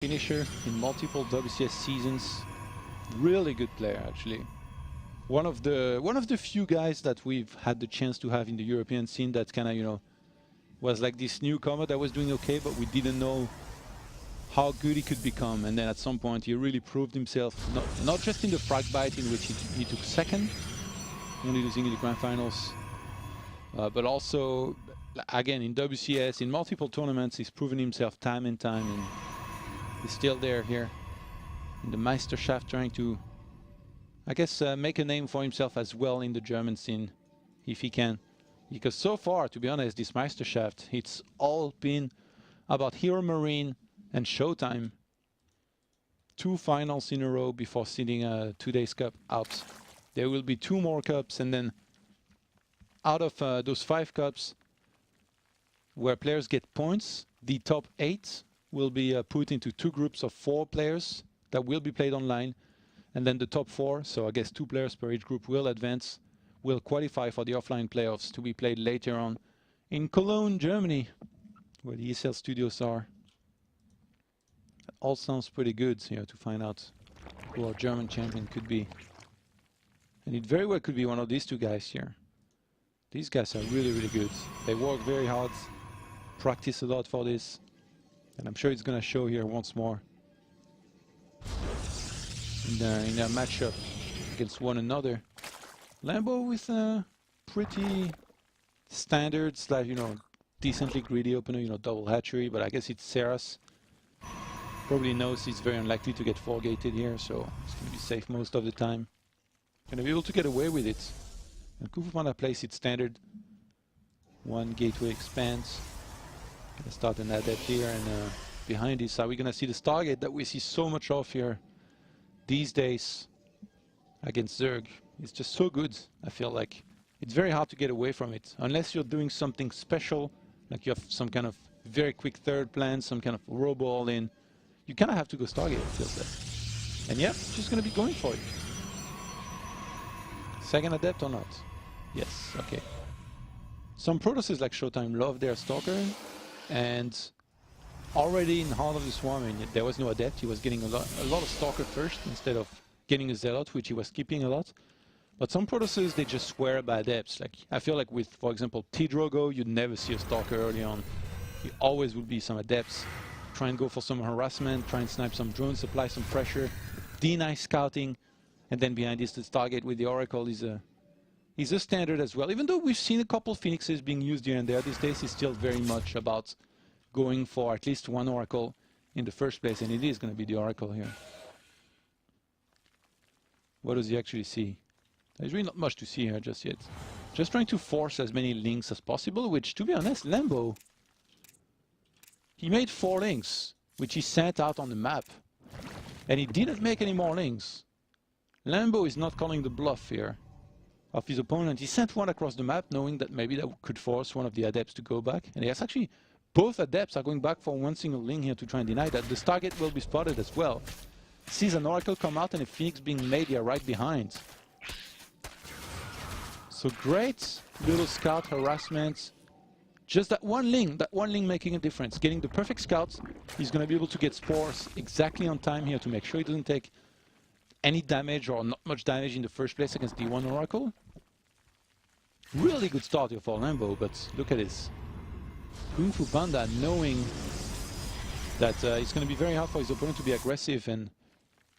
finisher in multiple WCS seasons. Really good player, actually. One of the few guys that we've had the chance to have in the European scene that kind of, you know, was like this newcomer that was doing okay, but we didn't know how good he could become. And then at some point, he really proved himself, not just in the frag bite, in which he took second, only losing in the grand finals, but also, again, in WCS, in multiple tournaments, he's proven himself time and time, and he's still there here in the Meisterschaft, trying to, I guess, make a name for himself as well in the German scene, if he can. Because so far, to be honest, this Meisterschaft, it's all been about Hero Marine and Showtime. 2 finals in a row before sitting a 2 days cup out. There will be 2 more cups, and then out of those 5 cups where players get points, the top 8 will be put into 2 groups of 4 players that will be played online, and then the top 4, so I guess 2 players per each group, will advance, will qualify for the offline playoffs to be played later on in Cologne, Germany, where the ESL studios are. That all sounds pretty good here to find out who our German champion could be. And it very well could be one of these 2 guys here. These guys are really, really good. They work very hard, practice a lot for this, and I'm sure it's going to show here once more in their matchup against one another. Lambo with a pretty standard slash, you know, decently greedy opener, you know, double hatchery, but I guess it's Seras. Probably knows he's very unlikely to get 4-gated here, so it's going to be safe most of the time. Going to be able to get away with it. And GunGFuBanDa plays it standard. 1 gateway expands. Gonna start an adept here, and behind this, are we gonna see the Stargate that we see so much of here these days against Zerg? It's just so good. I feel like it's very hard to get away from it unless you're doing something special, like you have some kind of very quick third plan, some kind of robo all in. You kind of have to go Stargate, it feels like. And yeah, just gonna be going for it. Second adept or not? Yes, okay. Some Protosses like Showtime love their Stalker, and already in Heart of the Swarm, I mean, there was no adept. He was getting a lot of Stalker first instead of getting a Zealot, which he was keeping a lot. But some Protosses, they just swear by adepts. Like, I feel like with, for example, T-Drogo, you'd never see a Stalker early on. There always would be some adepts. Try and go for some harassment, try and snipe some drones, apply some pressure, deny scouting, and then behind this, the Stargate with the Oracle is a standard as well. Even though we've seen a couple Phoenixes being used here and there, these days it's still very much about going for at least 1 Oracle in the first place, and it is going to be the Oracle here. What does he actually see? There's really not much to see here just yet. Just trying to force as many links as possible, which, to be honest, Lambo, he made 4 links, which he sent out on the map, and he didn't make any more links. Lambo is not calling the bluff here of his opponent. He sent 1 across the map, knowing that maybe that could force one of the adepts to go back. And yes, actually, both adepts are going back for 1 single link here to try and deny that. The Stargate will be spotted as well. Sees an Oracle come out and a Phoenix being made here right behind. So great little scout harassment. Just that one link making a difference. Getting the perfect scouts. He's going to be able to get spores exactly on time here to make sure he doesn't take any damage or not much damage in the first place against the 1 Oracle. Really good start here for Lambo, but look at this. GunGFuBanDa knowing that it's going to be very hard for his opponent to be aggressive and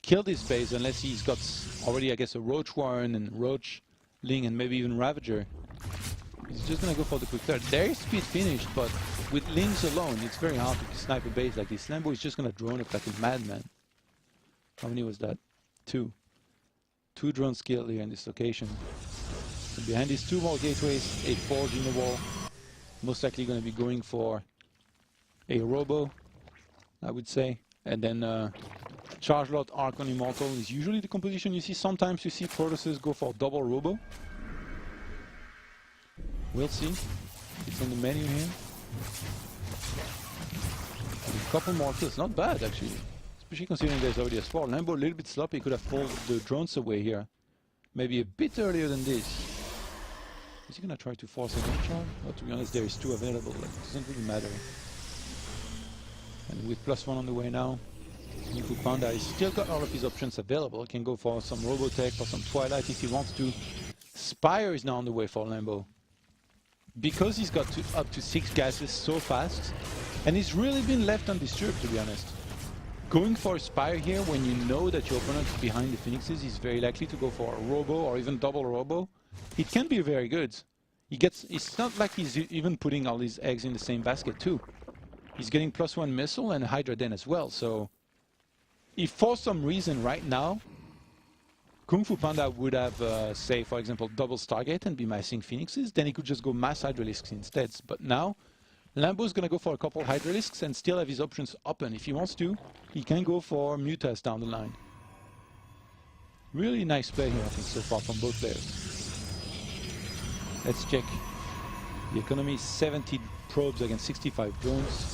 kill this base unless he's got already, I guess, a Roach Warren and Roach Ling and maybe even Ravager. He's just going to go for the quick third. There is speed finished, but with Lings alone, it's very hard to snipe a base like this. Lambo is just going to drone it like a madman. How many was that? 2. 2 drones killed here in this location. And behind these 2 more gateways, a forge in the wall. Most likely going to be going for a Robo, I would say. And then Charge Lot, Archon, Immortal is usually the composition you see. Sometimes you see Protosses go for double Robo. We'll see. It's on the menu here. And a couple more kills. Not bad, actually. Especially considering there's already a spore. Lambo a little bit sloppy, could have pulled the drones away here. Maybe a bit earlier than this. Is he gonna try to force an charge? Well, to be honest, there is 2 available. Like, it doesn't really matter. And with +1 on the way now, GunGFuBanDa. He's still got all of his options available. He can go for some Robotech or some Twilight if he wants to. Spire is now on the way for Lambo. Because he's got up to 6 gases so fast, and he's really been left undisturbed, to be honest. Going for a Spire here when you know that your opponent is behind the Phoenixes is very likely to go for a Robo or even double Robo. It can be very good. It's not like he's even putting all his eggs in the same basket too. He's getting +1 missile and Hydra Den as well, so if for some reason right now GunGFuBanDa would have, say, for example, double Stargate and be massing Phoenixes, then he could just go mass Hydralisks instead. But now, Lambo's gonna go for a couple Hydralisks and still have his options open. If he wants to, he can go for Mutas down the line. Really nice play here, I think, so far from both players. Let's check. The economy is 70 probes against 65 drones.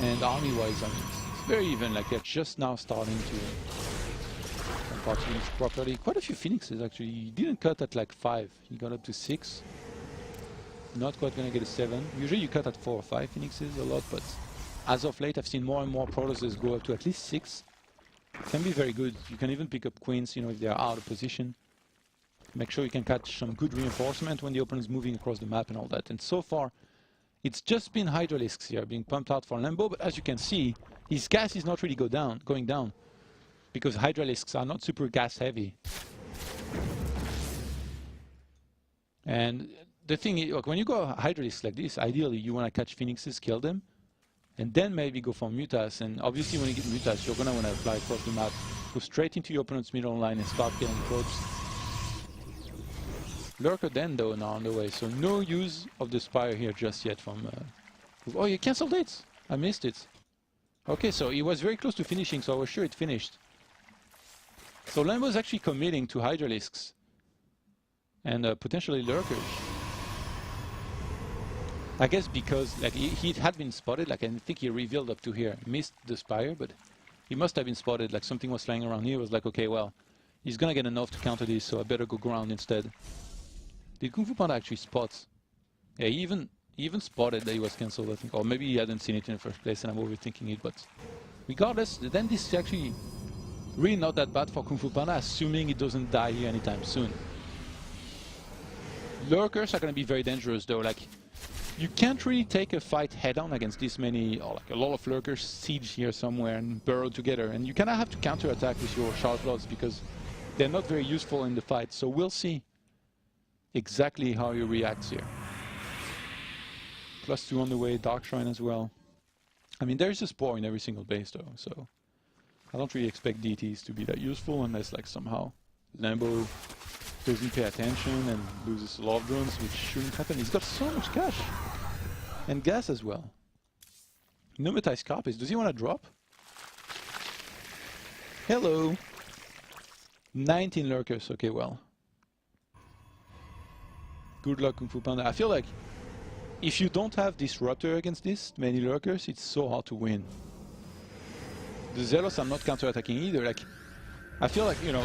And army-wise, I mean, it's very even, like they're just now starting to compart units properly. Quite a few Phoenixes, actually. He didn't cut at like 5. He got up to 6. Not quite gonna get a 7. Usually you cut at 4 or 5 Phoenixes a lot, but as of late I've seen more and more Protosses go up to at least 6. It can be very good. You can even pick up Queens, you know, if they are out of position. Make sure you can catch some good reinforcement when the opponent is moving across the map and all that. And so far, it's just been Hydralisks here being pumped out for Lambo, but as you can see, his gas is not really going down, because Hydralisks are not super gas heavy. And the thing is, look, when you go Hydralisks like this, ideally you want to catch Phoenixes, kill them, and then maybe go for Mutas. And obviously when you get Mutas, you're going to want to fly across the map, go straight into your opponent's middle line and start killing probes. Lurker Den though now on the way, so no use of the Spire here just yet from... Oh, you cancelled it! I missed it. Okay, so he was very close to finishing, so I was sure it finished. So Lambo's actually committing to Hydralisks and potentially Lurkers. I guess because like he had been spotted, like I think he revealed up to here, missed the Spire, but he must have been spotted, like something was flying around here, was like, okay, well, he's gonna get enough to counter this, so I better go ground instead. Did GunGFuBanDa actually spot? Yeah, he even spotted that he was cancelled, I think. Or maybe he hadn't seen it in the first place and I'm overthinking it, but regardless, then this is actually really not that bad for GunGFuBanDa, assuming it doesn't die here anytime soon. Lurkers are going to be very dangerous though, like you can't really take a fight head-on against this many, or like a lot of Lurkers siege here somewhere and burrow together, and you kind of have to counter-attack with your Chargebloods because they're not very useful in the fight, so we'll see exactly how he reacts here. +2 on the way, Dark Shrine as well. I mean, there is a Spore in every single base though, so I don't really expect DTs to be that useful unless like somehow Lambo doesn't pay attention and loses a lot of drones, which shouldn't happen. He's got so much cash and gas as well. Pneumatized Carpets, does he want to drop? Hello! 19 Lurkers, okay, well. Good luck, GunGFuBanDa. I feel like if you don't have Disruptor against this many Lurkers, it's so hard to win. The Zealots I'm not counter-attacking either. Like, I feel like, you know,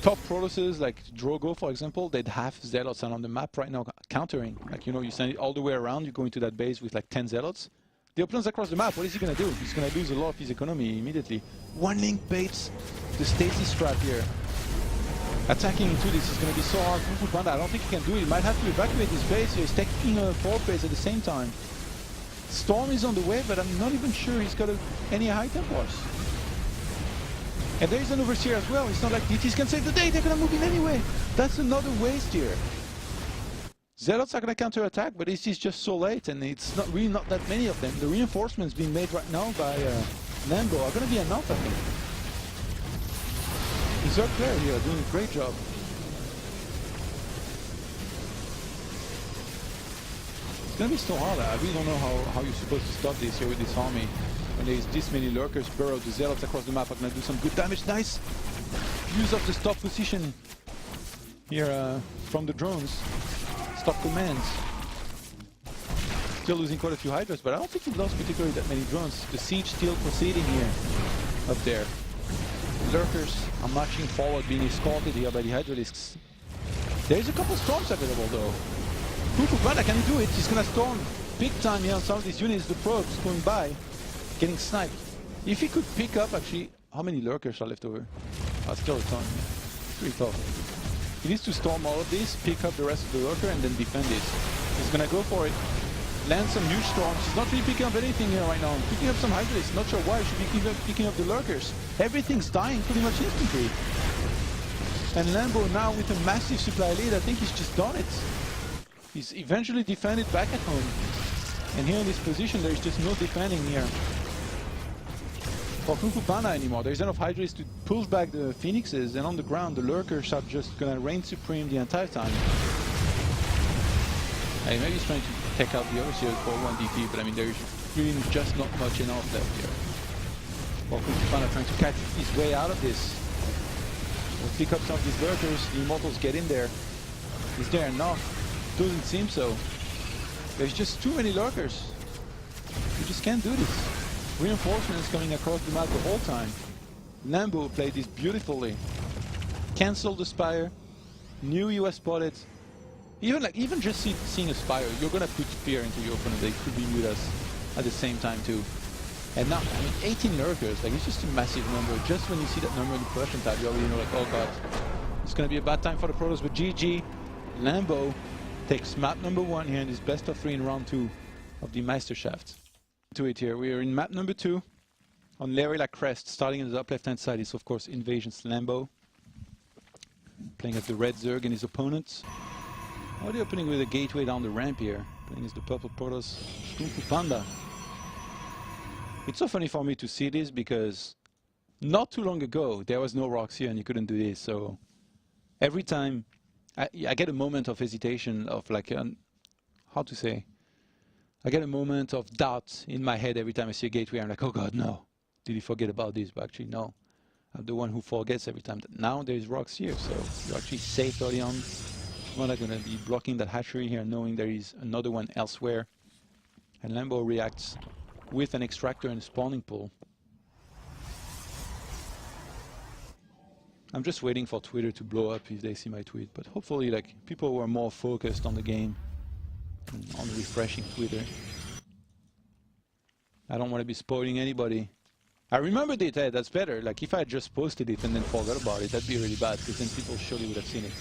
top Protosses like Drogo, for example, they'd have Zealots on the map right now countering. Like, you know, you send it all the way around, you go into that base with like 10 Zealots. The opponent's across the map, what is he gonna do? He's gonna lose a lot of his economy immediately. One link baits the stasis trap here. Attacking into this is going to be so hard. GunGFuBanDa, I don't think he can do it. He might have to evacuate his base here. He's taking a 4 base at the same time. Storm is on the way, but I'm not even sure he's got any high Templars. And there is an Overseer as well. It's not like DTs can save the day. They're going to move in anyway. That's another waste here. Zealots are going to counter-attack, but this is just so late, and it's not really not that many of them. The reinforcements being made right now by Lambo are going to be enough, I think. Zerg player here doing a great job. It's gonna be so hard. I really don't know how you're supposed to stop this here with this army. When there's this many Lurkers burrowed, the Zealots across the map are gonna do some good damage. Nice use of the stop position here from the drones. Stop commands. Still losing quite a few Hydras, but I don't think he lost particularly that many drones. The siege still proceeding here up there. Lurkers are marching forward, being escorted here by the Hydralisks. There's a couple storms available though. GunGFuBanDa, can he do it? He's gonna storm big time here on some of these units. The probes going by, getting sniped. If he could pick up, actually, how many lurkers are left over? Still a ton. Pretty tough. He needs to storm all of this, pick up the rest of the lurker, and then defend this. He's gonna go for it. Land some huge storms. He's not really picking up anything here right now. Picking up some hydrates. Not sure why. He should be picking up the lurkers. Everything's dying pretty much instantly. And Lambo now with a massive supply lead, I think he's just done it. He's eventually defended back at home. And here in this position, there's just no defending here for GunGFuBanDa anymore. There's enough hydrates to pull back the phoenixes, and on the ground, the lurkers are just gonna reign supreme the entire time. Hey, maybe he's trying to take out the overseers for 1DP, but I mean, there's really just not much enough left here. Well, GunGFuBanDa trying to catch his way out of this. We'll pick up some of these lurkers, the immortals get in there. Is there enough? Doesn't seem so. There's just too many lurkers. You just can't do this. Reinforcements coming across the map the whole time. Lambo played this beautifully. Cancelled the Spire. Knew you were spotted. Even just seeing a Spire, you're gonna put fear into your opponent. They could be with us at the same time too. And now, I mean, 18 lurkers, like it's just a massive number. Just when you see that number in the production tab, you already know, like, oh god, it's gonna be a bad time for the Protoss. But GG, Lambo takes map number 1 here in this best of 3 in round 2 of the Meisterschaft. To it here, we are in map number 2 on Lerila Crest. Starting in the top left-hand side is of course Invasion's Lambo, playing as the red Zerg and his opponents. Already opening with a gateway down the ramp here, playing as the purple Protoss, GunGFuBanDa. It's so funny for me to see this because not too long ago there was no rocks here and you couldn't do this. So every time I get a moment of hesitation, of like, how to say, I get a moment of doubt in my head every time I see a gateway. I'm like, oh god, no. Did he forget about this? But actually, no. I'm the one who forgets every time. Now there's rocks here, so you're actually safe early on. We're not going to be blocking that hatchery here, knowing there is another one elsewhere. And Lambo reacts with an extractor and a spawning pool. I'm just waiting for Twitter to blow up if they see my tweet, but hopefully, like, people who are more focused on the game and on refreshing Twitter. I don't want to be spoiling anybody. I remembered it, hey, that's better. Like, if I had just posted it and then forgot about it, that'd be really bad, because then people surely would have seen it.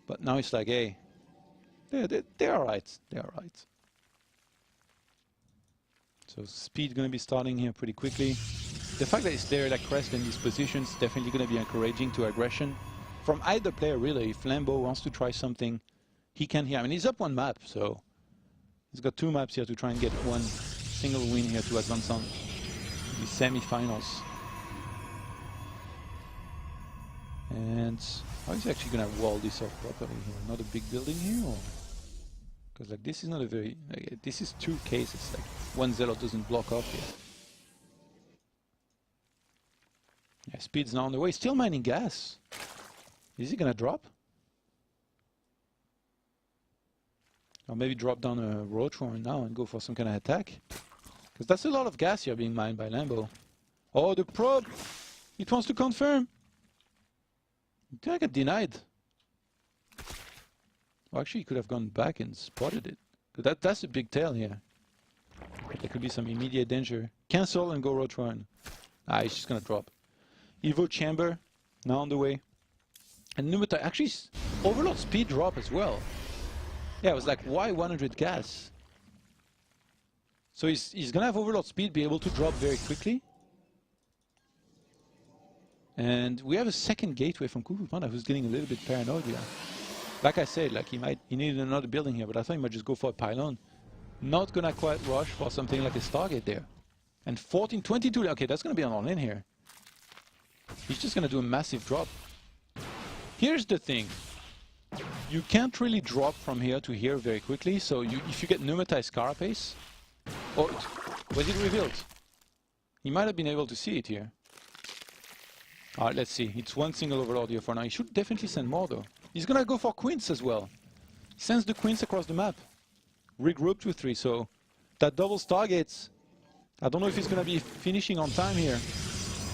But now it's like, hey, they're alright. They're alright. So speed going to be starting here pretty quickly. The fact that it's there at crest in these positions definitely going to be encouraging to aggression from either player, really. If Lambo wants to try something, he can here. I mean, he's up 1 map, so he's got 2 maps here to try and get 1 single win here to advance on the semi-finals. And how is he actually going to wall this off properly here? Not a big building here? Because like this is not a very... Like, this is 2 cases. Like 1 Zealot doesn't block off here. Yeah, speed's now on the way. Still mining gas. Is he going to drop? Or maybe drop down a RO8 now and go for some kind of attack? Because that's a lot of gas here being mined by Lambo. Oh, the probe! It wants to confirm! I think I got denied. Well, actually, he could have gone back and spotted it. But that's a big tail here. There could be some immediate danger. Cancel and go RO8. Ah, he's just gonna drop. Evo chamber, now on the way. And Numata, actually, Overlord speed drop as well. Yeah, it was like, why 100 gas? So he's gonna have Overlord speed, be able to drop very quickly. And we have a second gateway from GunGFuBanDa who's getting a little bit paranoid here. Like I said, like he needed another building here, but I thought he might just go for a pylon. Not gonna quite rush for something like a Stargate there. And 1422, okay, that's gonna be an all-in here. He's just gonna do a massive drop. Here's the thing. You can't really drop from here to here very quickly, so if you get pneumatized carapace, or was it revealed? He might have been able to see it here. Alright, let's see. It's 1 single Overlord here for now. He should definitely send more though. He's gonna go for Queens as well. Sends the Queens across the map. Regroup to 3, so that double Stargates. I don't know if he's gonna be finishing on time here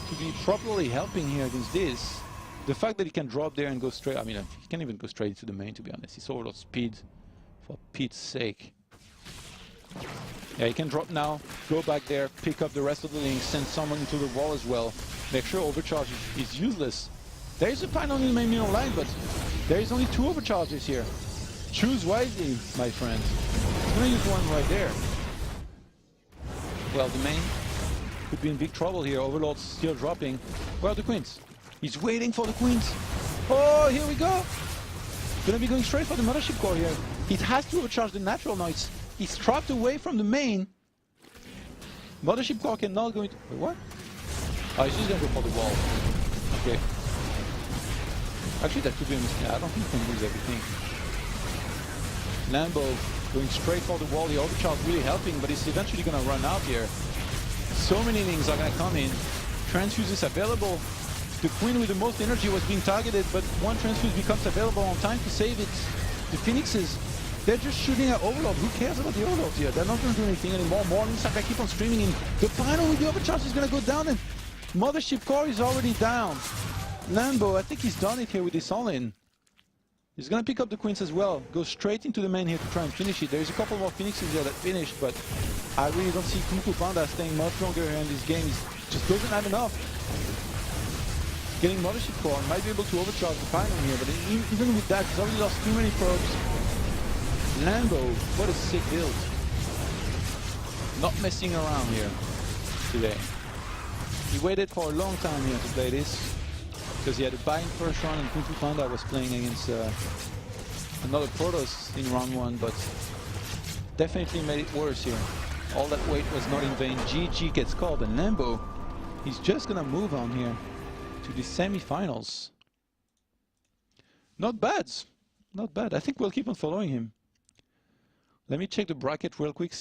to be properly helping here against this. The fact that he can drop there and go straight, I mean, he can't even go straight to the main, to be honest. He's Overlord speed, for Pete's sake. Yeah, he can drop now, go back there, pick up the rest of the links, send someone into the wall as well. Make sure overcharge is useless. There is a pine on the main middle line, but there is only 2 overcharges here. Choose wisely, my friend. He's gonna use one right there. Well, the main could be in big trouble here. Overlord's still dropping. Where are the queens? He's waiting for the queens. Oh, here we go. Gonna be going straight for the mothership core here. It has to overcharge the natural now. It's trapped away from the main. Mothership core cannot go into... Wait, what? Oh, he's just gonna go for the wall. Okay. Actually, that could be a mistake. I don't think he can lose everything. Lambo going straight for the wall. The overcharge really helping, but it's eventually gonna run out here. So many things are gonna come in. Transfuse is available. The queen with the most energy was being targeted, but one transfuse becomes available on time to save it. The Phoenixes, they're just shooting at Overlord. Who cares about the Overlord here? They're not gonna do anything anymore. Mornings are gonna keep on streaming in. The final with the overcharge is gonna go down, and Mothership core is already down. Lambo, I think he's done it here with this all-in. He's gonna pick up the queens as well. Go straight into the main here to try and finish it. There's a couple more Phoenixes here that finished, but I really don't see GunGFuBanDa staying much longer here in this game. He just doesn't have enough. Getting Mothership core, might be able to overcharge the Pylon here, but even with that, he's already lost too many probes. Lambo, what a sick build. Not messing around here today. He waited for a long time here to play this, because he had a buy in first round and GunGFuBanDa was playing against another Protoss in round 1, but definitely made it worse here. All that wait was not in vain. GG gets called, and Lambo, he's just gonna move on here to the semi-finals. Not bad. Not bad. I think we'll keep on following him. Let me check the bracket real quick.